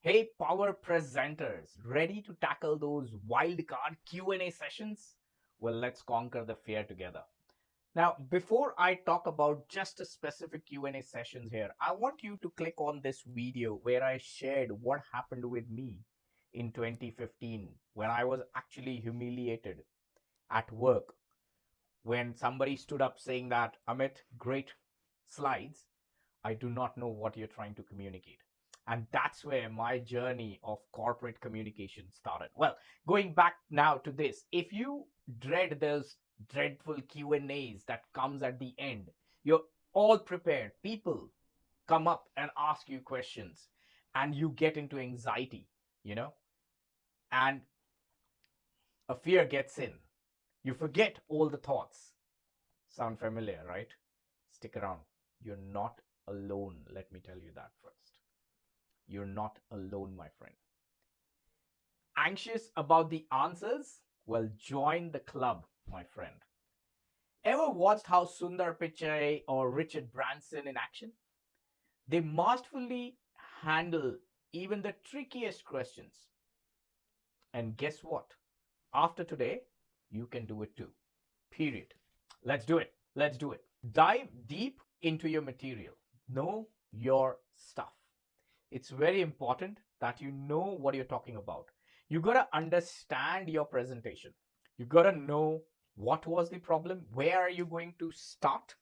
Hey, power presenters, ready to tackle those wildcard Q&A sessions? Well, let's conquer the fear together. Now, before I talk about just a specific Q&A sessions here, I want you to click on this video where I shared what happened with me in 2015 when I was actually humiliated at work when somebody stood up saying that, Amit, great slides. I do not know what you're trying to communicate. And that's where my journey of corporate communication started. Well, going back now to this, if you dread those dreadful Q&As that comes at the end, you're all prepared. People come up and ask you questions and you get into anxiety, you know, and a fear gets in. You forget all the thoughts. Sound familiar, right? Stick around. You're not alone. Let me tell you that first. You're not alone, my friend. Anxious about the answers? Well, join the club, my friend. Ever watched how Sundar Pichai or Richard Branson in action? They masterfully handle even the trickiest questions. And guess what? After today, you can do it too. Period. Let's do it. Let's do it. Dive deep into your material. Know your stuff. It's very important that you know what you're talking about. You got to understand your presentation. You got to know what was the problem, where are you going to start,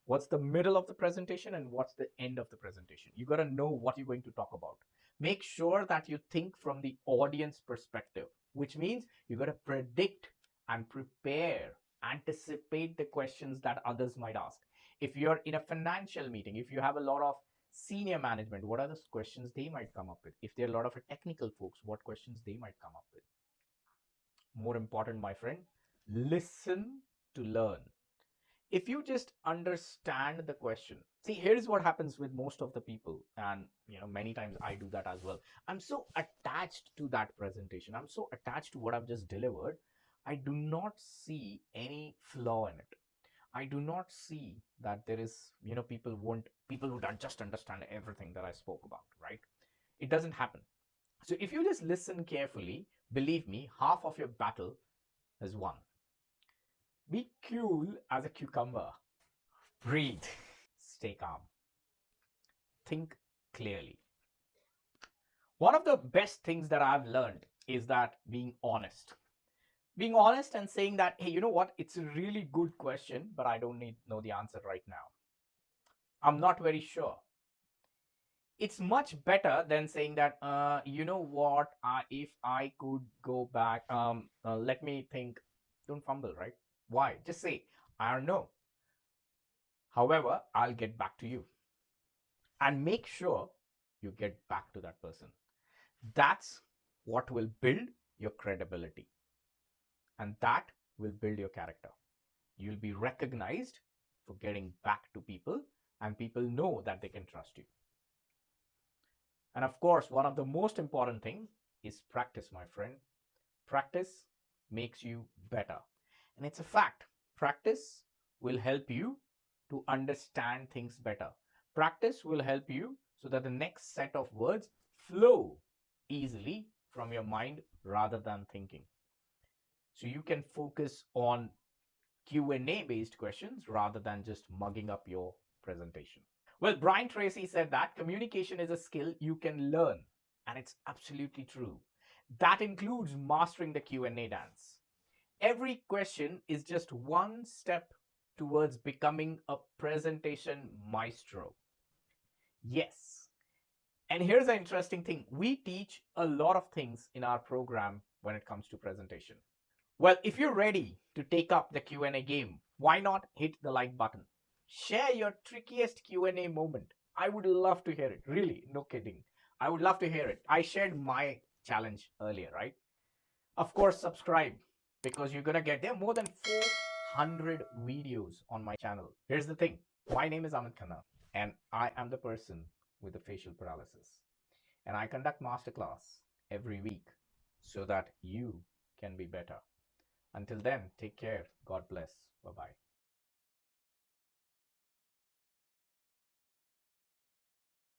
what's the middle of the presentation, and what's the end of the presentation. You got to know what you're going to talk about. Make sure that you think from the audience perspective, which means you got to predict and prepare, anticipate the questions that others might ask. If you're in a financial meeting, if you have a lot of senior management, what are the questions they might come up with? If there are a lot of technical folks, what questions they might come up with? More important, my friend, listen to learn. If you just understand the question, see, here's what happens with most of the people, and many times I do that as well. I'm so attached to that presentation, I'm so attached to what I've just delivered, I do not see any flaw in it. I do not see that there is, people who don't just understand everything that I spoke about, right? It doesn't happen. So if you just listen carefully, believe me, half of your battle is won. Be cool as a cucumber. Breathe. Stay calm. Think clearly. One of the best things that I've learned is that being honest. Being honest and saying that, hey, you know what? It's a really good question, but I don't know the answer right now. I'm not very sure. It's much better than saying that, you know what? If I could go back, let me think. Don't fumble, right? Why? Just say, I don't know. However, I'll get back to you. And make sure you get back to that person. That's what will build your credibility. And that will build your character. You'll be recognized for getting back to people, and people know that they can trust you. And of course, one of the most important thing is practice, my friend. Practice makes you better. And it's a fact. Practice will help you to understand things better. Practice will help you so that the next set of words flow easily from your mind rather than thinking. So you can focus on Q&A based questions rather than just mugging up your presentation. Well, Brian Tracy said that communication is a skill you can learn, and it's absolutely true. That includes mastering the Q&A dance. Every question is just one step towards becoming a presentation maestro. Yes. And here's an interesting thing. We teach a lot of things in our program when it comes to presentation. Well, if you're ready to take up the Q&A game, why not hit the like button? Share your trickiest Q&A moment. I would love to hear it. Really, no kidding. I would love to hear it. I shared my challenge earlier, right? Of course, subscribe because you're going to get there more than 400 videos on my channel. Here's the thing. My name is Amit Khanna, and I am the person with the facial paralysis. And I conduct masterclass every week so that you can be better. Until then, take care. God bless. Bye-bye.